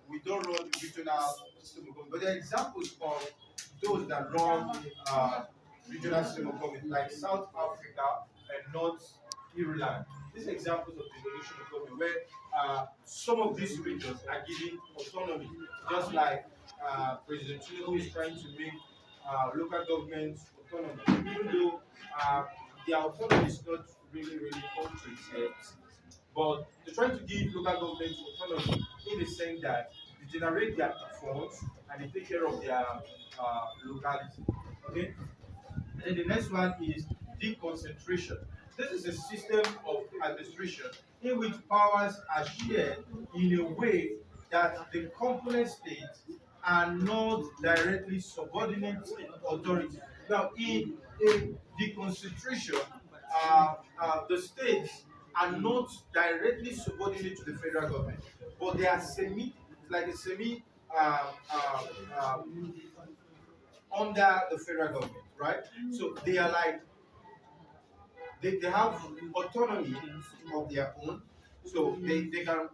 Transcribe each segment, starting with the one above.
we don't run regional system of government. But there are examples of those that run regional system of government, like South Africa and North Ireland. These are examples of devolution of government where some of these regions are given autonomy, just like President Tinubu is trying to make local governments autonomous, even though uh, their autonomy is not really concrete yet. But they're trying to give local governments autonomy in the sense that they generate their funds and they take care of their locality. Okay? And then the next one is deconcentration. This is a system of administration in which powers are shared in a way that the component states are not directly subordinate authorities. Now, in a deconcentration, the states are not directly subordinate to the federal government, but they are it's like a semi under the federal government, right? So they are like they have autonomy of their own. So they can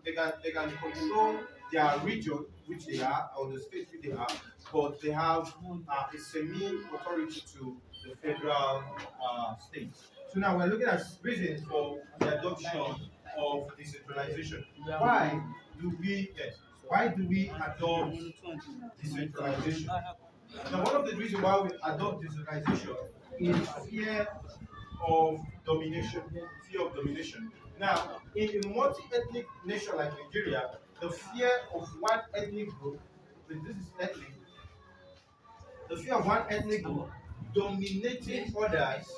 control their region which they are or the state which they are, but they have a semi authority to the federal state. So now we're looking at reasons for the adoption of decentralization. Why why do we adopt decentralization? Now, one of the reasons why we adopt decentralization is fear of domination. Fear of domination. Now, in a multi-ethnic nation like Nigeria, the fear of one ethnic group, this is ethnic, the fear of one ethnic group dominating others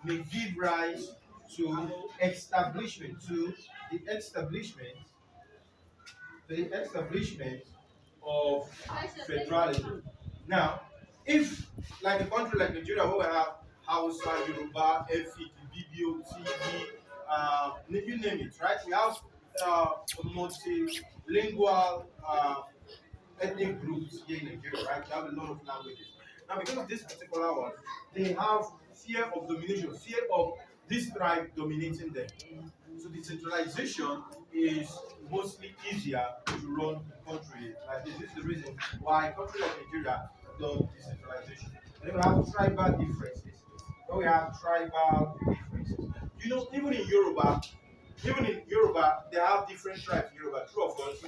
may give rise to establishment, to the establishment, the establishment of federalism. Now, if like a country like Nigeria, where we have Hausa, Yoruba, Efik, BBO, TV, you name it, right? We have multilingual ethnic groups here in Nigeria, right? We have a lot of languages. Now, because of this particular one, they have fear of domination, fear of this tribe dominating them. So decentralization is mostly easier to run the country like this. This is the reason why a country like Nigeria does decentralization. And then we have tribal differences. Then we have tribal differences. You know, even in Yoruba, they have different tribes in Yoruba. True of us,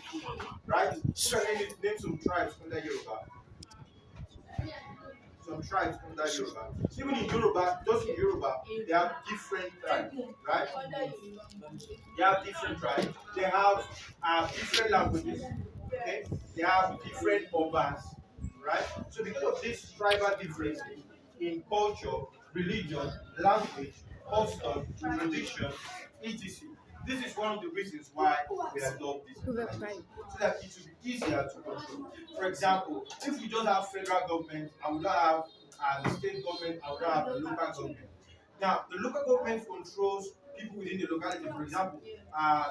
right? You can name some tribes under Yoruba. Some tribes under Yoruba. Even in Yoruba, just in Yoruba, they have different tribes, right? They have different tribes. They have different languages. Okay? They have different urbans, right? So because of these tribal differences in culture, religion, language, custom, tradition, etc. This is one of the reasons why we adopt this organization, so that it will be easier to control. For example, if we just have federal government and we don't have the state government and we don't have the local government. Now, the local government controls people within the locality. For example,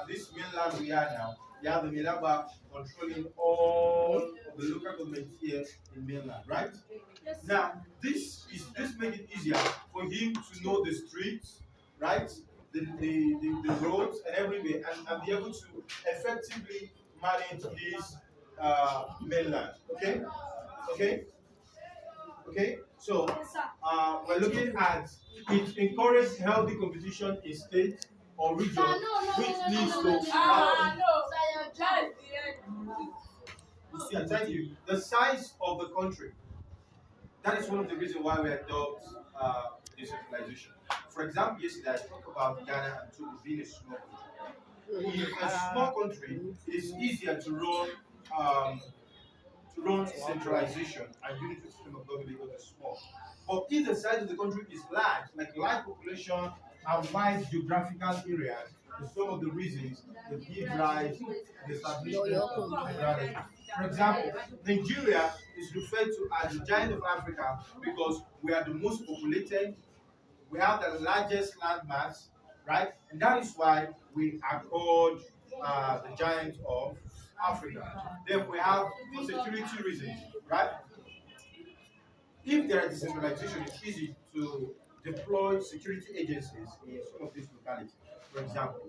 this mainland we are now, we have the Milaba controlling all of the local government here in mainland, right? Now, this made it easier for him to know the streets, right? The roads and everywhere, and be able to effectively manage this mainland. Okay? Okay? Okay? So we're looking at it encourages healthy competition in state or region, which leads to thank you. The size of the country. That is one of the reasons why we adopt decentralization. For example, yesterday I talked about Ghana and Togo being a small country. In a small country, it is easier to run decentralization and unity system of government because it's small. But if the size of the country is large, like large population and wide geographical areas, is some of the reasons that give rise to the establishment of federalism. For example, Nigeria is referred to as the giant of Africa because we are the most populated, we have the largest land mass, right? And that is why we are called the giant of Africa. Then we have for security reasons, right? If there is decentralization, it's easy to deploy security agencies in some of these localities. For example,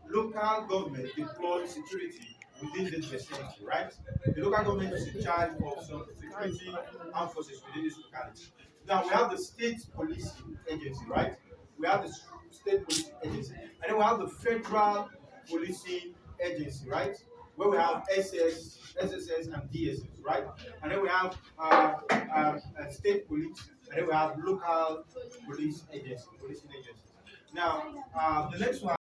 local government deploy security within this vicinity, right? The local government is in charge of some security armed forces within this locality. Now we have the state police agency, right? We have the state police agency, and then we have the federal policing agency, right? Where we have SSS, and DSS, right? And then we have state police, and then we have local police agency, policing agencies. Now, the next one.